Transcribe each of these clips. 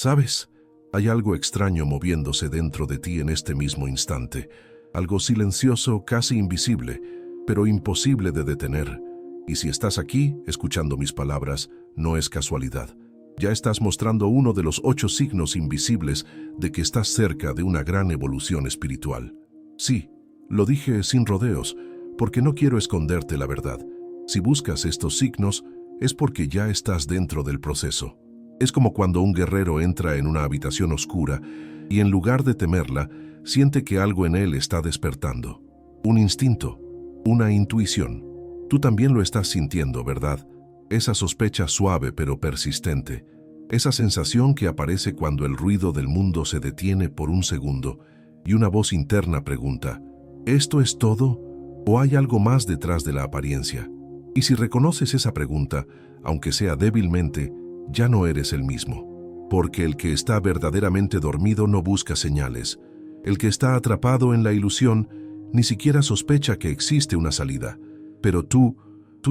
¿Sabes? Hay algo extraño moviéndose dentro de ti en este mismo instante, algo silencioso, casi invisible, pero imposible de detener. Y si estás aquí, escuchando mis palabras, no es casualidad. Ya estás mostrando uno de los 8 signos invisibles de que estás cerca de una gran evolución espiritual. Sí, lo dije sin rodeos, porque no quiero esconderte la verdad. Si buscas estos signos, es porque ya estás dentro del proceso. Es como cuando un guerrero entra en una habitación oscura y en lugar de temerla, siente que algo en él está despertando. Un instinto, una intuición. Tú también lo estás sintiendo, ¿verdad? Esa sospecha suave pero persistente. Esa sensación que aparece cuando el ruido del mundo se detiene por un segundo y una voz interna pregunta, ¿esto es todo o hay algo más detrás de la apariencia? Y si reconoces esa pregunta, aunque sea débilmente, ya no eres el mismo. Porque el que está verdaderamente dormido no busca señales. El que está atrapado en la ilusión ni siquiera sospecha que existe una salida. Pero tú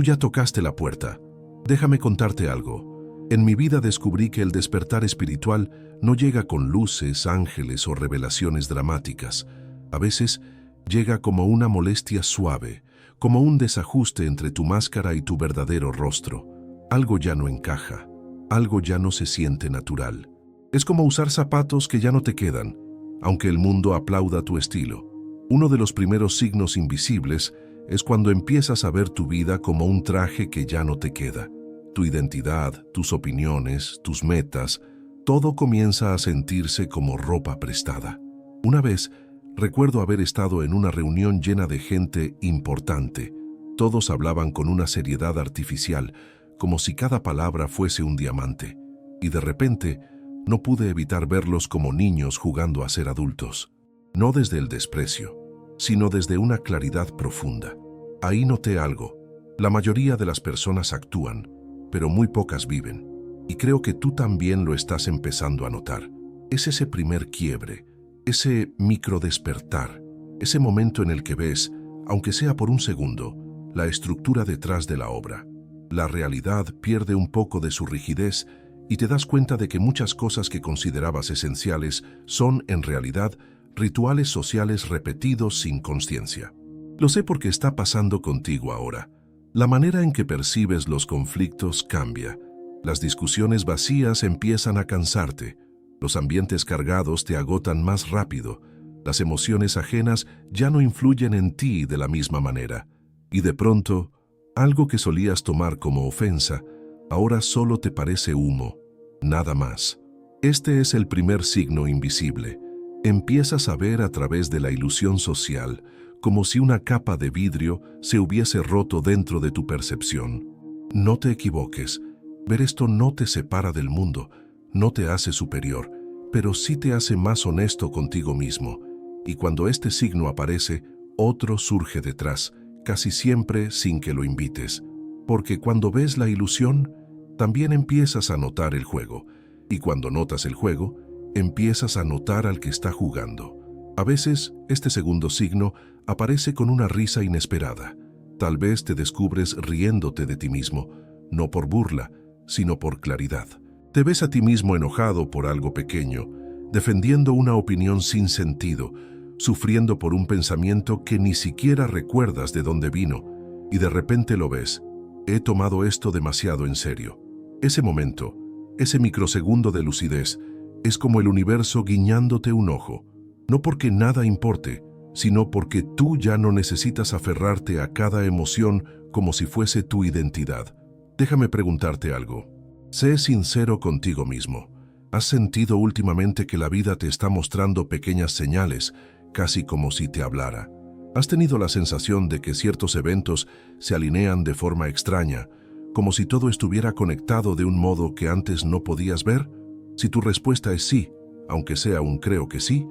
ya tocaste la puerta. Déjame contarte algo. En mi vida descubrí que el despertar espiritual no llega con luces, ángeles o revelaciones dramáticas. A veces llega como una molestia suave, como un desajuste entre tu máscara y tu verdadero rostro. Algo ya no encaja, algo ya no se siente natural. Es como usar zapatos que ya no te quedan, aunque el mundo aplauda tu estilo. Uno de los primeros signos invisibles es cuando empiezas a ver tu vida como un traje que ya no te queda. Tu identidad, tus opiniones, tus metas, todo comienza a sentirse como ropa prestada. Una vez, recuerdo haber estado en una reunión llena de gente importante. Todos hablaban con una seriedad artificial, como si cada palabra fuese un diamante. Y de repente, no pude evitar verlos como niños jugando a ser adultos. No desde el desprecio, sino desde una claridad profunda. Ahí noté algo. La mayoría de las personas actúan, pero muy pocas viven. Y creo que tú también lo estás empezando a notar. Es ese primer quiebre, ese microdespertar, ese momento en el que ves, aunque sea por un segundo, la estructura detrás de la obra. La realidad pierde un poco de su rigidez y te das cuenta de que muchas cosas que considerabas esenciales son, en realidad, rituales sociales repetidos sin consciencia. Lo sé porque está pasando contigo ahora. La manera en que percibes los conflictos cambia. Las discusiones vacías empiezan a cansarte. Los ambientes cargados te agotan más rápido. Las emociones ajenas ya no influyen en ti de la misma manera. Y de pronto, algo que solías tomar como ofensa, ahora solo te parece humo, nada más. Este es el primer signo invisible. Empiezas a ver a través de la ilusión social, como si una capa de vidrio se hubiese roto dentro de tu percepción. No te equivoques, ver esto no te separa del mundo, no te hace superior, pero sí te hace más honesto contigo mismo. Y cuando este signo aparece, otro surge detrás, casi siempre sin que lo invites. Porque cuando ves la ilusión, también empiezas a notar el juego. Y cuando notas el juego, empiezas a notar al que está jugando. A veces, este segundo signo aparece con una risa inesperada. Tal vez te descubres riéndote de ti mismo, no por burla, sino por claridad. Te ves a ti mismo enojado por algo pequeño, defendiendo una opinión sin sentido, sufriendo por un pensamiento que ni siquiera recuerdas de dónde vino, y de repente lo ves. He tomado esto demasiado en serio. Ese momento, ese microsegundo de lucidez, es como el universo guiñándote un ojo. No porque nada importe, sino porque tú ya no necesitas aferrarte a cada emoción como si fuese tu identidad. Déjame preguntarte algo. Sé sincero contigo mismo. ¿Has sentido últimamente que la vida te está mostrando pequeñas señales, casi como si te hablara? ¿Has tenido la sensación de que ciertos eventos se alinean de forma extraña, como si todo estuviera conectado de un modo que antes no podías ver? Si tu respuesta es sí, aunque sea un creo que sí,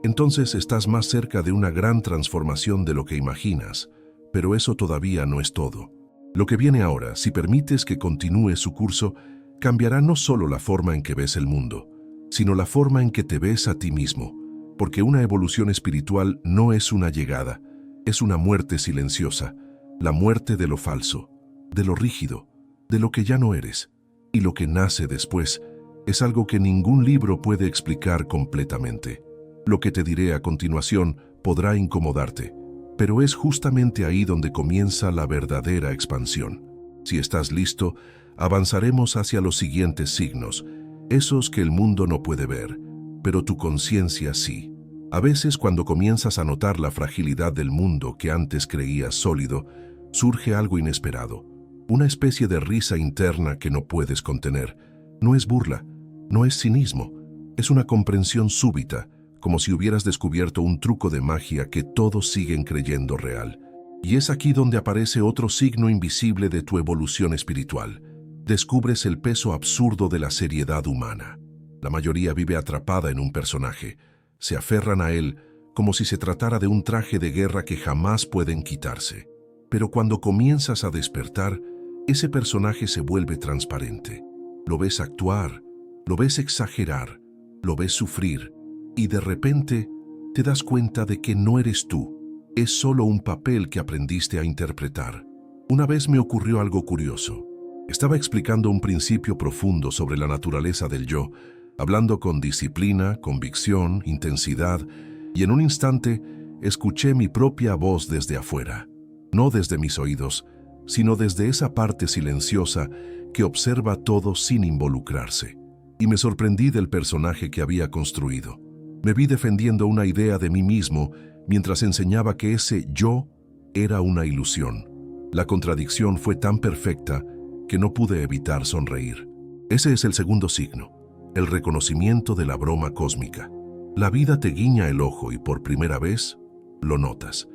entonces estás más cerca de una gran transformación de lo que imaginas. Pero eso todavía no es todo. Lo que viene ahora, si permites que continúe su curso, cambiará no solo la forma en que ves el mundo, sino la forma en que te ves a ti mismo. Porque una evolución espiritual no es una llegada, es una muerte silenciosa, la muerte de lo falso, de lo rígido, de lo que ya no eres. Y lo que nace después Es algo que ningún libro puede explicar completamente. Lo que te diré a continuación podrá incomodarte, pero es justamente ahí donde comienza la verdadera expansión. Si estás listo, avanzaremos hacia los siguientes signos, esos que el mundo no puede ver, pero tu conciencia sí. A veces, cuando comienzas a notar la fragilidad del mundo que antes creías sólido, surge algo inesperado, una especie de risa interna que no puedes contener. No es burla, no es cinismo, es una comprensión súbita, como si hubieras descubierto un truco de magia que todos siguen creyendo real. Y es aquí donde aparece otro signo invisible de tu evolución espiritual. Descubres el peso absurdo de la seriedad humana. La mayoría vive atrapada en un personaje. Se aferran a él como si se tratara de un traje de guerra que jamás pueden quitarse. Pero cuando comienzas a despertar, ese personaje se vuelve transparente. Lo ves actuar, lo ves exagerar, lo ves sufrir, y de repente te das cuenta de que no eres tú. Es solo un papel que aprendiste a interpretar. Una vez me ocurrió algo curioso. Estaba explicando un principio profundo sobre la naturaleza del yo, hablando con disciplina, convicción, intensidad, y en un instante escuché mi propia voz desde afuera. No desde mis oídos, sino desde esa parte silenciosa que observa todo sin involucrarse. Y me sorprendí del personaje que había construido. Me vi defendiendo una idea de mí mismo mientras enseñaba que ese yo era una ilusión. La contradicción fue tan perfecta que no pude evitar sonreír. Ese es el segundo signo, el reconocimiento de la broma cósmica. La vida te guiña el ojo y por primera vez lo notas.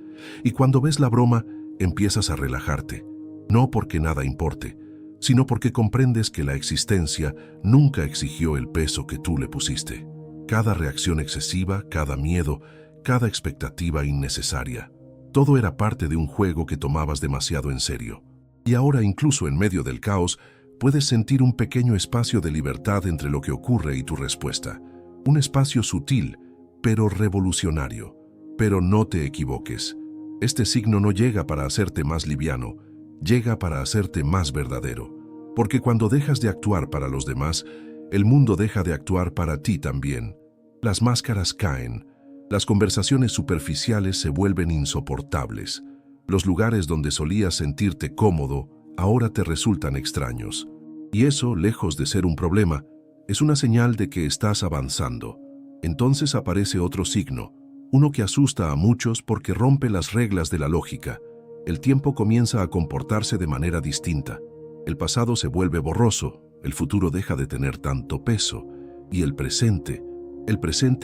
Y cuando ves la broma, empiezas a relajarte, no porque nada importe, sino porque comprendes que la existencia nunca exigió el peso que tú le pusiste. Cada reacción excesiva, cada miedo, cada expectativa innecesaria. Todo era parte de un juego que tomabas demasiado en serio. Y ahora, incluso en medio del caos, puedes sentir un pequeño espacio de libertad entre lo que ocurre y tu respuesta. Un espacio sutil, pero revolucionario. Pero no te equivoques. Este signo no llega para hacerte más liviano, llega para hacerte más verdadero. Porque cuando dejas de actuar para los demás, el mundo deja de actuar para ti también. Las máscaras caen, las conversaciones superficiales se vuelven insoportables. Los lugares donde solías sentirte cómodo ahora te resultan extraños. Y eso, lejos de ser un problema, es una señal de que estás avanzando. Entonces aparece otro signo, uno que asusta a muchos porque rompe las reglas de la lógica. El tiempo comienza a comportarse de manera distinta. El pasado se vuelve borroso, el futuro deja de tener tanto peso, y el presente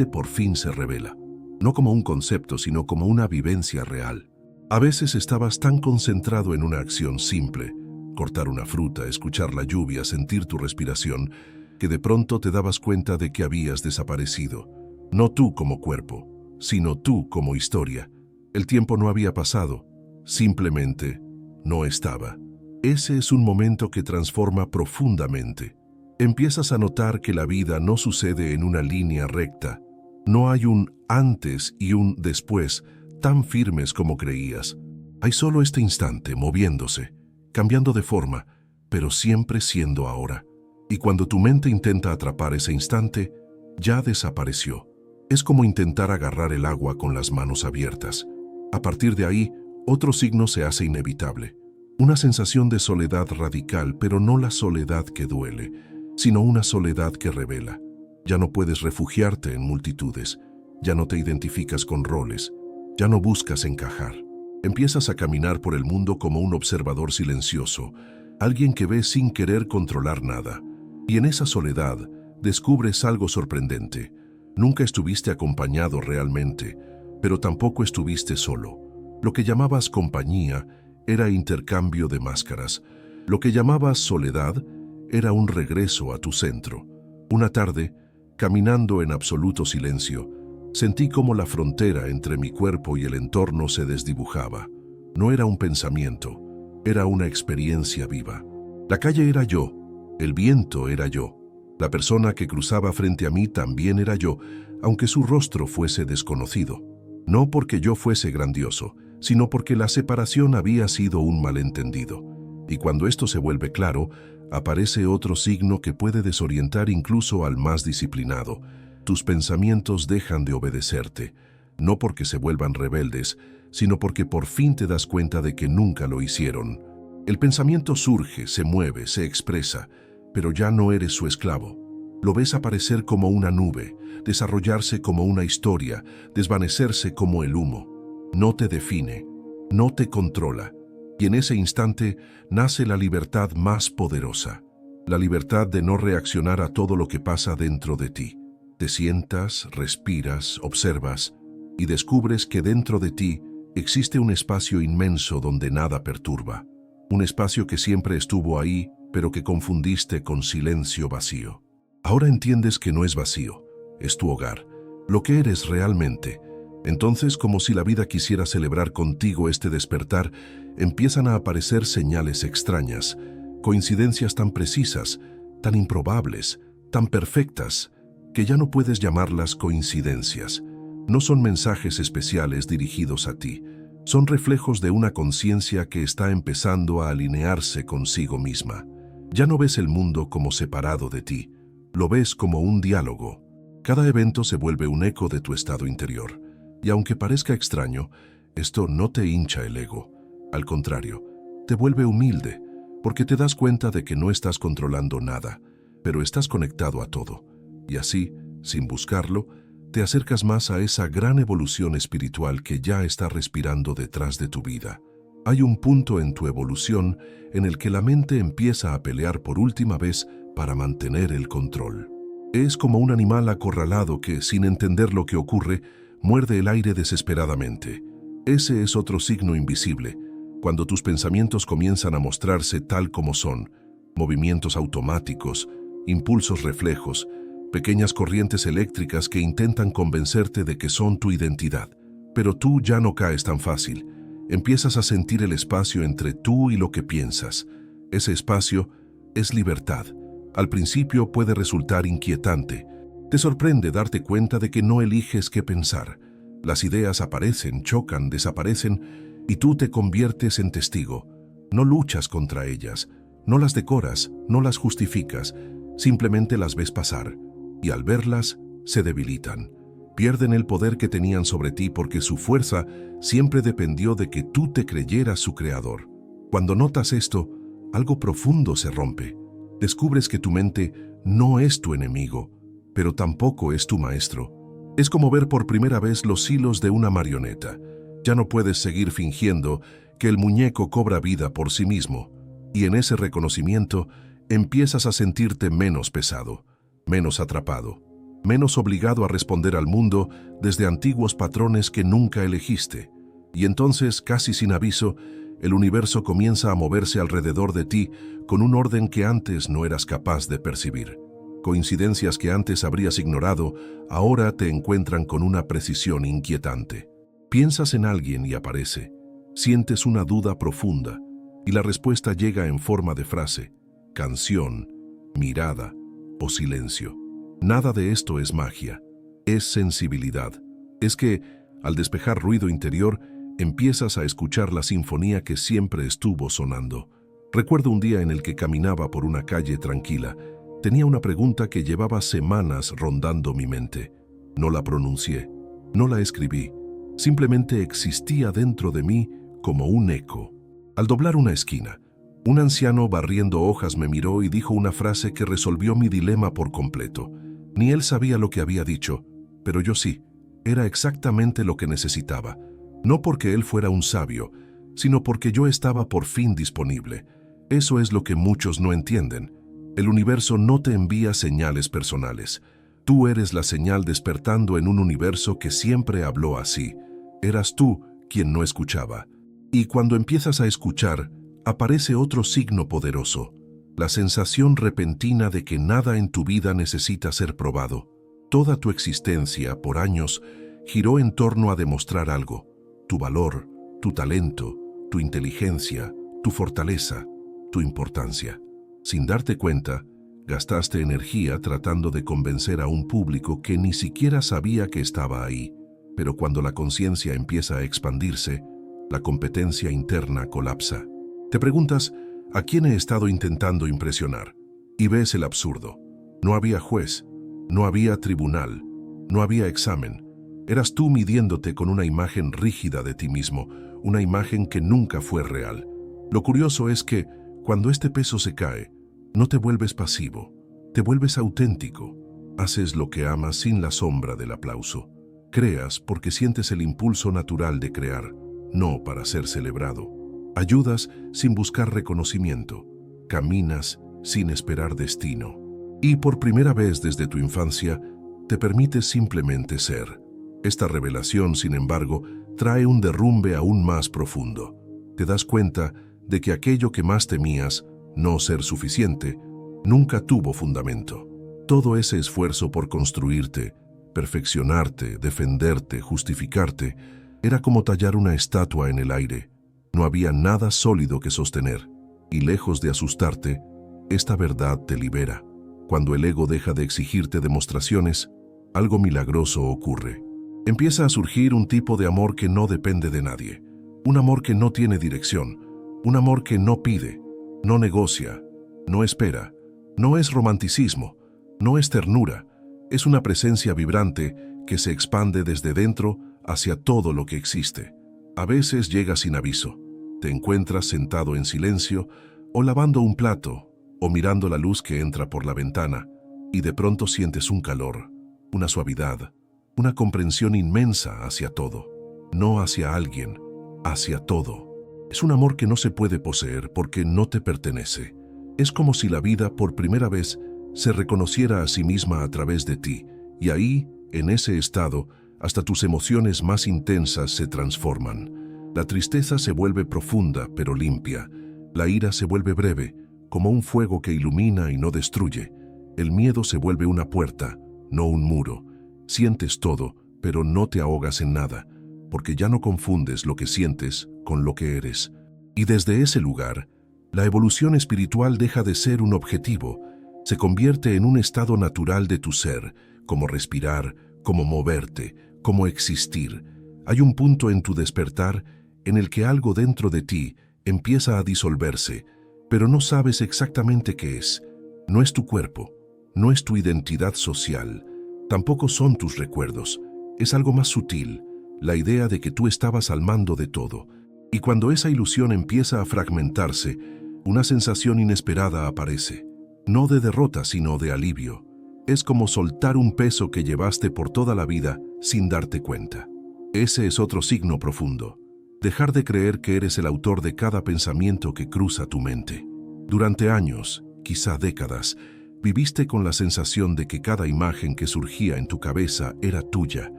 por fin se revela. No como un concepto, sino como una vivencia real. A veces estabas tan concentrado en una acción simple, cortar una fruta, escuchar la lluvia, sentir tu respiración, que de pronto te dabas cuenta de que habías desaparecido. No tú como cuerpo, sino tú como historia. El tiempo no había pasado, simplemente no estaba. Ese es un momento que transforma profundamente. Empiezas a notar que la vida no sucede en una línea recta. No hay un antes y un después tan firmes como creías. Hay solo este instante moviéndose, cambiando de forma, pero siempre siendo ahora. Y cuando tu mente intenta atrapar ese instante, ya desapareció. Es como intentar agarrar el agua con las manos abiertas. A partir de ahí, otro signo se hace inevitable. Una sensación de soledad radical, pero no la soledad que duele, sino una soledad que revela. Ya no puedes refugiarte en multitudes, ya no te identificas con roles, ya no buscas encajar. Empiezas a caminar por el mundo como un observador silencioso, alguien que ve sin querer controlar nada. Y en esa soledad descubres algo sorprendente. Nunca estuviste acompañado realmente, pero tampoco estuviste solo. Lo que llamabas compañía era intercambio de máscaras. Lo que llamabas soledad era un regreso a tu centro. Una tarde, caminando en absoluto silencio, sentí como la frontera entre mi cuerpo y el entorno se desdibujaba. No era un pensamiento, era una experiencia viva. La calle era yo, el viento era yo, la persona que cruzaba frente a mí también era yo, aunque su rostro fuese desconocido. No porque yo fuese grandioso, sino porque la separación había sido un malentendido. Y cuando esto se vuelve claro, aparece otro signo que puede desorientar incluso al más disciplinado. Tus pensamientos dejan de obedecerte, no porque se vuelvan rebeldes, sino porque por fin te das cuenta de que nunca lo hicieron. El pensamiento surge, se mueve, se expresa, pero ya no eres su esclavo. Lo ves aparecer como una nube, desarrollarse como una historia, desvanecerse como el humo. No te define, no te controla. Y en ese instante nace la libertad más poderosa, la libertad de no reaccionar a todo lo que pasa dentro de ti. Te sientas, respiras, observas y descubres que dentro de ti existe un espacio inmenso donde nada perturba. Un espacio que siempre estuvo ahí, pero que confundiste con silencio vacío. Ahora entiendes que no es vacío, es tu hogar, lo que eres realmente. Entonces, como si la vida quisiera celebrar contigo este despertar, empiezan a aparecer señales extrañas, coincidencias tan precisas, tan improbables, tan perfectas, que ya no puedes llamarlas coincidencias. No son mensajes especiales dirigidos a ti, son reflejos de una conciencia que está empezando a alinearse consigo misma. Ya no ves el mundo como separado de ti, lo ves como un diálogo. Cada evento se vuelve un eco de tu estado interior. Y aunque parezca extraño, esto no te hincha el ego. Al contrario, te vuelve humilde, porque te das cuenta de que no estás controlando nada, pero estás conectado a todo. Y así, sin buscarlo, te acercas más a esa gran evolución espiritual que ya está respirando detrás de tu vida. Hay un punto en tu evolución en el que la mente empieza a pelear por última vez para mantener el control. Es como un animal acorralado que, sin entender lo que ocurre, muerde el aire desesperadamente. Ese es otro signo invisible, cuando tus pensamientos comienzan a mostrarse tal como son, movimientos automáticos, impulsos reflejos, pequeñas corrientes eléctricas que intentan convencerte de que son tu identidad. Pero tú ya no caes tan fácil. Empiezas a sentir el espacio entre tú y lo que piensas. Ese espacio es libertad. Al principio puede resultar inquietante. Te sorprende darte cuenta de que no eliges qué pensar. Las ideas aparecen, chocan, desaparecen y tú te conviertes en testigo. No luchas contra ellas, no las decoras, no las justificas, simplemente las ves pasar. Y al verlas, se debilitan. Pierden el poder que tenían sobre ti porque su fuerza siempre dependió de que tú te creyeras su creador. Cuando notas esto, algo profundo se rompe. Descubres que tu mente no es tu enemigo, pero tampoco es tu maestro. Es como ver por primera vez los hilos de una marioneta. Ya no puedes seguir fingiendo que el muñeco cobra vida por sí mismo, y en ese reconocimiento empiezas a sentirte menos pesado, menos atrapado, menos obligado a responder al mundo desde antiguos patrones que nunca elegiste. Y entonces, casi sin aviso, el universo comienza a moverse alrededor de ti con un orden que antes no eras capaz de percibir. Coincidencias que antes habrías ignorado, ahora te encuentran con una precisión inquietante. Piensas en alguien y aparece. Sientes una duda profunda, y la respuesta llega en forma de frase, canción, mirada o silencio. Nada de esto es magia, es sensibilidad. Es que, al despejar ruido interior, empiezas a escuchar la sinfonía que siempre estuvo sonando. Recuerdo un día en el que caminaba por una calle tranquila. Tenía una pregunta que llevaba semanas rondando mi mente. No la pronuncié, no la escribí. Simplemente existía dentro de mí como un eco. Al doblar una esquina, un anciano barriendo hojas me miró y dijo una frase que resolvió mi dilema por completo. Ni él sabía lo que había dicho, pero yo sí. Era exactamente lo que necesitaba. No porque él fuera un sabio, sino porque yo estaba por fin disponible. Eso es lo que muchos no entienden. El universo no te envía señales personales. Tú eres la señal despertando en un universo que siempre habló así. Eras tú quien no escuchaba. Y cuando empiezas a escuchar, aparece otro signo poderoso, la sensación repentina de que nada en tu vida necesita ser probado. Toda tu existencia, por años, giró en torno a demostrar algo. Tu valor, tu talento, tu inteligencia, tu fortaleza, tu importancia. Sin darte cuenta, gastaste energía tratando de convencer a un público que ni siquiera sabía que estaba ahí. Pero cuando la conciencia empieza a expandirse, la competencia interna colapsa. Te preguntas, ¿A quién he estado intentando impresionar? Y ves el absurdo. No había juez, no había tribunal, no había examen. Eras tú midiéndote con una imagen rígida de ti mismo, una imagen que nunca fue real. Lo curioso es que, cuando este peso se cae, no te vuelves pasivo, te vuelves auténtico. Haces lo que amas sin la sombra del aplauso. Creas porque sientes el impulso natural de crear, no para ser celebrado. Ayudas sin buscar reconocimiento. Caminas sin esperar destino. Y por primera vez desde tu infancia, te permites simplemente ser. Esta revelación, sin embargo, trae un derrumbe aún más profundo. Te das cuenta de que aquello que más temías, no ser suficiente, nunca tuvo fundamento. Todo ese esfuerzo por construirte, perfeccionarte, defenderte, justificarte, era como tallar una estatua en el aire. No había nada sólido que sostener, y lejos de asustarte, esta verdad te libera. Cuando el ego deja de exigirte demostraciones, algo milagroso ocurre. Empieza a surgir un tipo de amor que no depende de nadie, un amor que no tiene dirección, un amor que no pide, no negocia, no espera, no es romanticismo, no es ternura, es una presencia vibrante que se expande desde dentro hacia todo lo que existe. A veces llega sin aviso, te encuentras sentado en silencio o lavando un plato o mirando la luz que entra por la ventana y de pronto sientes un calor, una suavidad, una comprensión inmensa hacia todo, no hacia alguien, hacia todo. Es un amor que no se puede poseer porque no te pertenece. Es como si la vida por primera vez se reconociera a sí misma a través de ti, y ahí, en ese estado, hasta tus emociones más intensas se transforman. La tristeza se vuelve profunda pero limpia. La ira se vuelve breve, como un fuego que ilumina y no destruye. El miedo se vuelve una puerta, no un muro. Sientes todo, pero no te ahogas en nada, porque ya no confundes lo que sientes con lo que eres. Y desde ese lugar, la evolución espiritual deja de ser un objetivo, se convierte en un estado natural de tu ser, como respirar, como moverte, como existir. Hay un punto en tu despertar en el que algo dentro de ti empieza a disolverse, pero no sabes exactamente qué es. No es tu cuerpo, no es tu identidad social, tampoco son tus recuerdos. Es algo más sutil, la idea de que tú estabas al mando de todo. Y cuando esa ilusión empieza a fragmentarse, una sensación inesperada aparece. No de derrota, sino de alivio. Es como soltar un peso que llevaste por toda la vida sin darte cuenta. Ese es otro signo profundo. Dejar de creer que eres el autor de cada pensamiento que cruza tu mente. Durante años, quizá décadas, viviste con la sensación de que cada imagen que surgía en tu cabeza era tuya,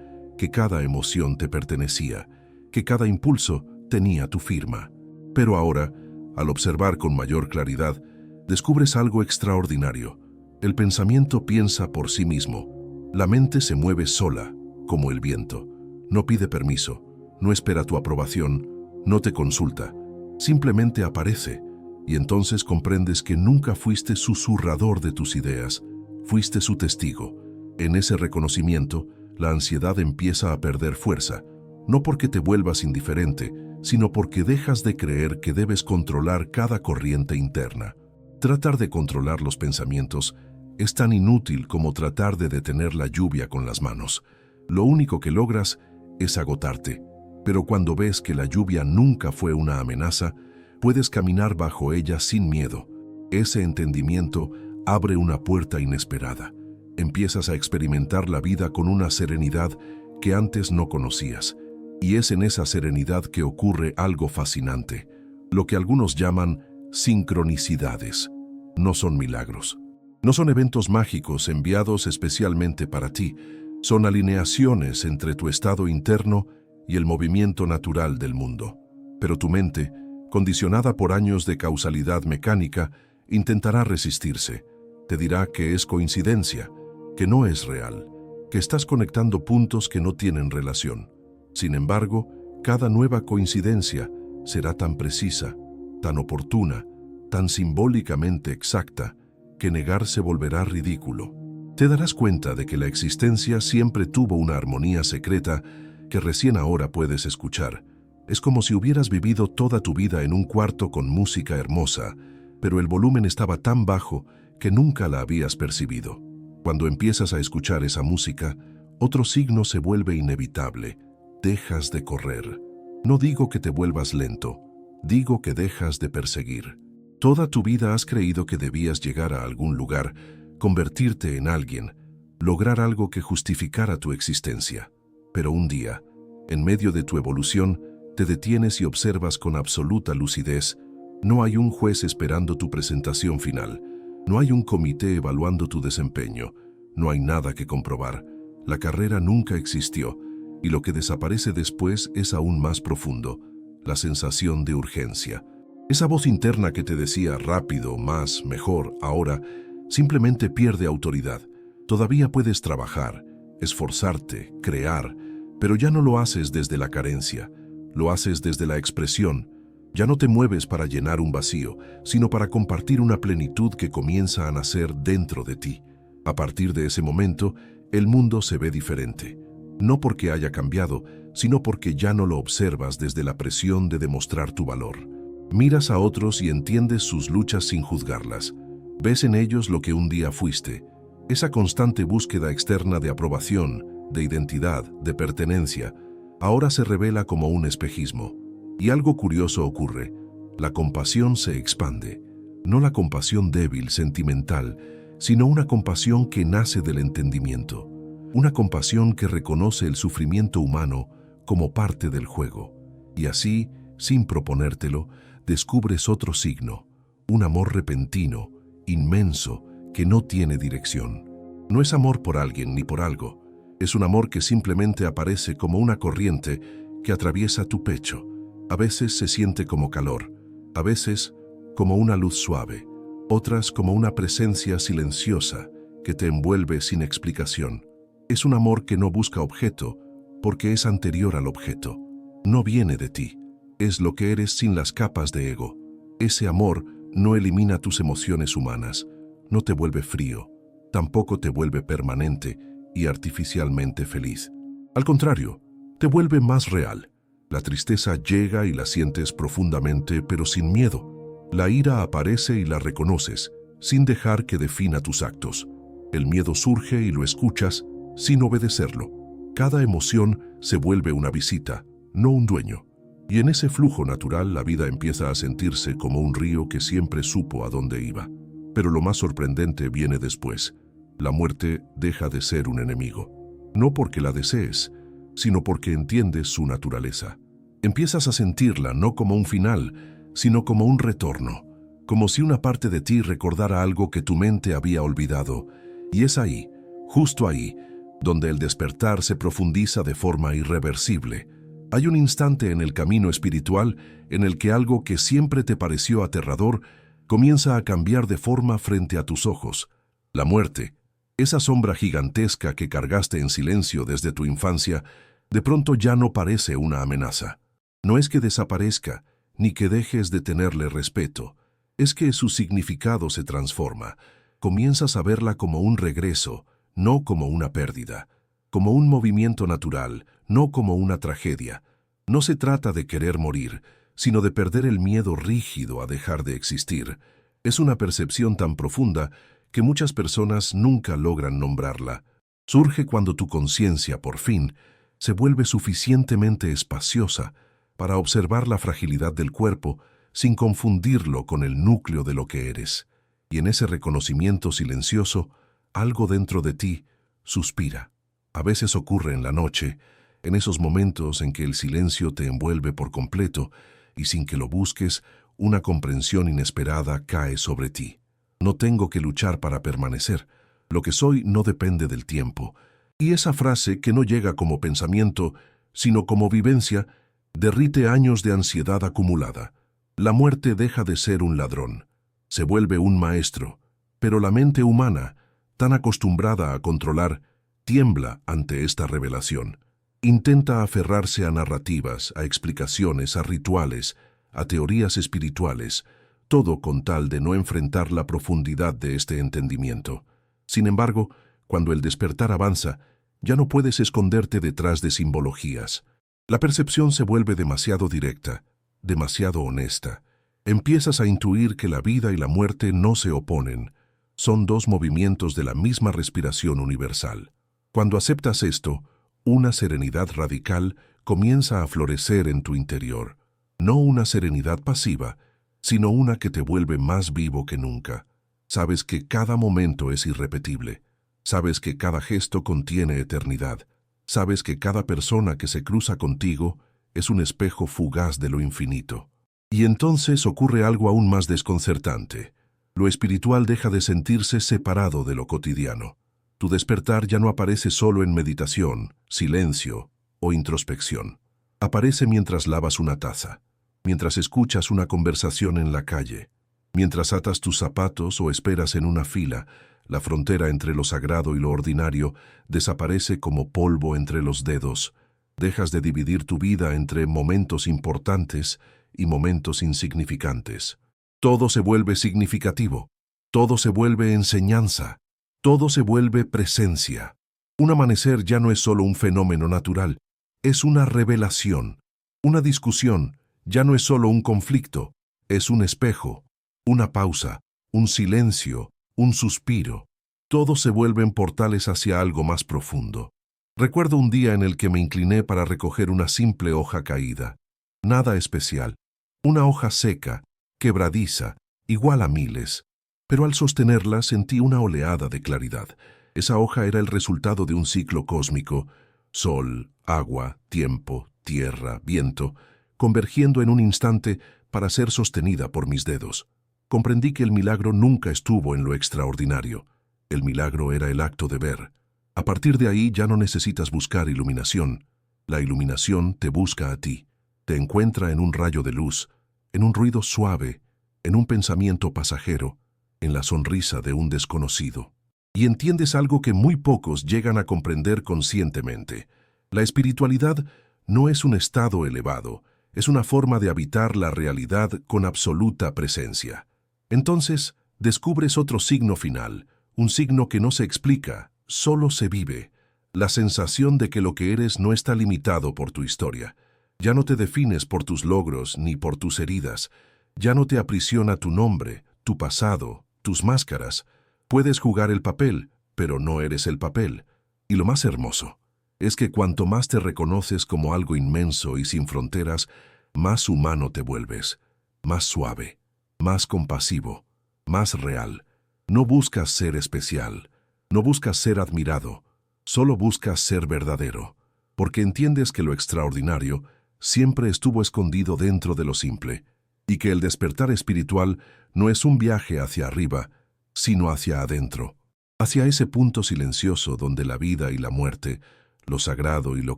que cada emoción te pertenecía, que cada impulso tenía tu firma. Pero ahora, al observar con mayor claridad, descubres algo extraordinario. El pensamiento piensa por sí mismo. La mente se mueve sola, como el viento. No pide permiso, no espera tu aprobación, no te consulta. Simplemente aparece, y entonces comprendes que nunca fuiste susurrador de tus ideas, fuiste su testigo. En ese reconocimiento, la ansiedad empieza a perder fuerza, no porque te vuelvas indiferente, sino porque dejas de creer que debes controlar cada corriente interna. Tratar de controlar los pensamientos es tan inútil como tratar de detener la lluvia con las manos. Lo único que logras es agotarte, pero cuando ves que la lluvia nunca fue una amenaza, puedes caminar bajo ella sin miedo. Ese entendimiento abre una puerta inesperada. Empiezas a experimentar la vida con una serenidad que antes no conocías. Y es en esa serenidad que ocurre algo fascinante, lo que algunos llaman sincronicidades. No son milagros. No son eventos mágicos enviados especialmente para ti. Son alineaciones entre tu estado interno y el movimiento natural del mundo. Pero tu mente, condicionada por años de causalidad mecánica, intentará resistirse. Te dirá que es coincidencia, que no es real, que estás conectando puntos que no tienen relación. Sin embargo, cada nueva coincidencia será tan precisa, tan oportuna, tan simbólicamente exacta, que negar se volverá ridículo. Te darás cuenta de que la existencia siempre tuvo una armonía secreta que recién ahora puedes escuchar. Es como si hubieras vivido toda tu vida en un cuarto con música hermosa, pero el volumen estaba tan bajo que nunca la habías percibido. Cuando empiezas a escuchar esa música, otro signo se vuelve inevitable. Dejas de correr. No digo que te vuelvas lento, digo que dejas de perseguir. Toda tu vida has creído que debías llegar a algún lugar, convertirte en alguien, lograr algo que justificara tu existencia. Pero un día, en medio de tu evolución, te detienes y observas con absoluta lucidez. No hay un juez esperando tu presentación final. No hay un comité evaluando tu desempeño. No hay nada que comprobar. La carrera nunca existió, y lo que desaparece después es aún más profundo, la sensación de urgencia. Esa voz interna que te decía rápido, más, mejor, ahora, simplemente pierde autoridad. Todavía puedes trabajar, esforzarte, crear, pero ya no lo haces desde la carencia, lo haces desde la expresión. Ya no te mueves para llenar un vacío, sino para compartir una plenitud que comienza a nacer dentro de ti. A partir de ese momento, el mundo se ve diferente. No porque haya cambiado, sino porque ya no lo observas desde la presión de demostrar tu valor. Miras a otros y entiendes sus luchas sin juzgarlas. Ves en ellos lo que un día fuiste. Esa constante búsqueda externa de aprobación, de identidad, de pertenencia, ahora se revela como un espejismo. Y algo curioso ocurre. La compasión se expande. No la compasión débil, sentimental, sino una compasión que nace del entendimiento. Una compasión que reconoce el sufrimiento humano como parte del juego. Y así, sin proponértelo, descubres otro signo, un amor repentino, inmenso, que no tiene dirección. No es amor por alguien ni por algo. Es un amor que simplemente aparece como una corriente que atraviesa tu pecho. A veces se siente como calor, a veces como una luz suave, otras como una presencia silenciosa que te envuelve sin explicación. Es un amor que no busca objeto, porque es anterior al objeto. No viene de ti, es lo que eres sin las capas de ego. Ese amor no elimina tus emociones humanas, no te vuelve frío, tampoco te vuelve permanente y artificialmente feliz. Al contrario, te vuelve más real. La tristeza llega y la sientes profundamente, pero sin miedo. La ira aparece y la reconoces, sin dejar que defina tus actos. El miedo surge y lo escuchas, sin obedecerlo. Cada emoción se vuelve una visita, no un dueño. Y en ese flujo natural la vida empieza a sentirse como un río que siempre supo a dónde iba. Pero lo más sorprendente viene después. La muerte deja de ser un enemigo. No porque la desees, sino porque entiendes su naturaleza. Empiezas a sentirla no como un final, sino como un retorno, como si una parte de ti recordara algo que tu mente había olvidado. Y es ahí, justo ahí, donde el despertar se profundiza de forma irreversible. Hay un instante en el camino espiritual en el que algo que siempre te pareció aterrador comienza a cambiar de forma frente a tus ojos. La muerte, esa sombra gigantesca que cargaste en silencio desde tu infancia, de pronto ya no parece una amenaza. No es que desaparezca, ni que dejes de tenerle respeto. Es que su significado se transforma. Comienzas a verla como un regreso, no como una pérdida. Como un movimiento natural, no como una tragedia. No se trata de querer morir, sino de perder el miedo rígido a dejar de existir. Es una percepción tan profunda que muchas personas nunca logran nombrarla. Surge cuando tu conciencia, por fin, se vuelve suficientemente espaciosa para observar la fragilidad del cuerpo sin confundirlo con el núcleo de lo que eres. Y en ese reconocimiento silencioso, algo dentro de ti suspira. A veces ocurre en la noche, en esos momentos en que el silencio te envuelve por completo y sin que lo busques, una comprensión inesperada cae sobre ti. No tengo que luchar para permanecer. Lo que soy no depende del tiempo. Y esa frase, que no llega como pensamiento, sino como vivencia, derrite años de ansiedad acumulada. La muerte deja de ser un ladrón. Se vuelve un maestro. Pero la mente humana, tan acostumbrada a controlar, tiembla ante esta revelación. Intenta aferrarse a narrativas, a explicaciones, a rituales, a teorías espirituales, todo con tal de no enfrentar la profundidad de este entendimiento. Sin embargo, cuando el despertar avanza, ya no puedes esconderte detrás de simbologías. La percepción se vuelve demasiado directa, demasiado honesta, Empiezas a intuir que la vida y la muerte no se oponen, son dos movimientos de la misma respiración universal. Cuando aceptas esto, una serenidad radical comienza a florecer en tu interior. No una serenidad pasiva, sino una que te vuelve más vivo que nunca. Sabes que cada momento es irrepetible. Sabes que cada gesto contiene eternidad. Sabes que cada persona que se cruza contigo es un espejo fugaz de lo infinito. Y entonces ocurre algo aún más desconcertante. Lo espiritual deja de sentirse separado de lo cotidiano. Tu despertar ya no aparece solo en meditación, silencio o introspección. Aparece mientras lavas una taza, mientras escuchas una conversación en la calle, mientras atas tus zapatos o esperas en una fila. La frontera entre lo sagrado y lo ordinario desaparece como polvo entre los dedos. Dejas de dividir tu vida entre momentos importantes y momentos insignificantes. Todo se vuelve significativo, todo se vuelve enseñanza, todo se vuelve presencia. Un amanecer ya no es solo un fenómeno natural, es una revelación. Una discusión ya no es solo un conflicto, es un espejo, una pausa, un silencio, un suspiro. Todos se vuelven portales hacia algo más profundo. Recuerdo un día en el que me incliné para recoger una simple hoja caída. Nada especial. Una hoja seca, quebradiza, igual a miles. Pero al sostenerla sentí una oleada de claridad. Esa hoja era el resultado de un ciclo cósmico. Sol, agua, tiempo, tierra, viento, convergiendo en un instante para ser sostenida por mis dedos. Comprendí que el milagro nunca estuvo en lo extraordinario. El milagro era el acto de ver. A partir de ahí ya no necesitas buscar iluminación. La iluminación te busca a ti. Te encuentra en un rayo de luz, en un ruido suave, en un pensamiento pasajero, en la sonrisa de un desconocido. Y entiendes algo que muy pocos llegan a comprender conscientemente. La espiritualidad no es un estado elevado, es una forma de habitar la realidad con absoluta presencia. Entonces, descubres otro signo final, un signo que no se explica, solo se vive. La sensación de que lo que eres no está limitado por tu historia. Ya no te defines por tus logros ni por tus heridas. Ya no te aprisiona tu nombre, tu pasado, tus máscaras. Puedes jugar el papel, pero no eres el papel. Y lo más hermoso es que cuanto más te reconoces como algo inmenso y sin fronteras, más humano te vuelves, más suave, más compasivo, más real. No buscas ser especial, no buscas ser admirado, solo buscas ser verdadero, porque entiendes que lo extraordinario siempre estuvo escondido dentro de lo simple, y que el despertar espiritual no es un viaje hacia arriba, sino hacia adentro, hacia ese punto silencioso donde la vida y la muerte, lo sagrado y lo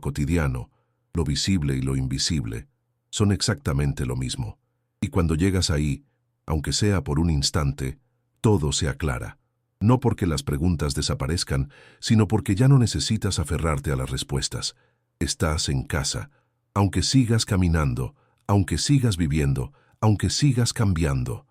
cotidiano, lo visible y lo invisible, son exactamente lo mismo. Y cuando llegas ahí, aunque sea por un instante, todo se aclara. No porque las preguntas desaparezcan, sino porque ya no necesitas aferrarte a las respuestas. Estás en casa, aunque sigas caminando, aunque sigas viviendo, aunque sigas cambiando.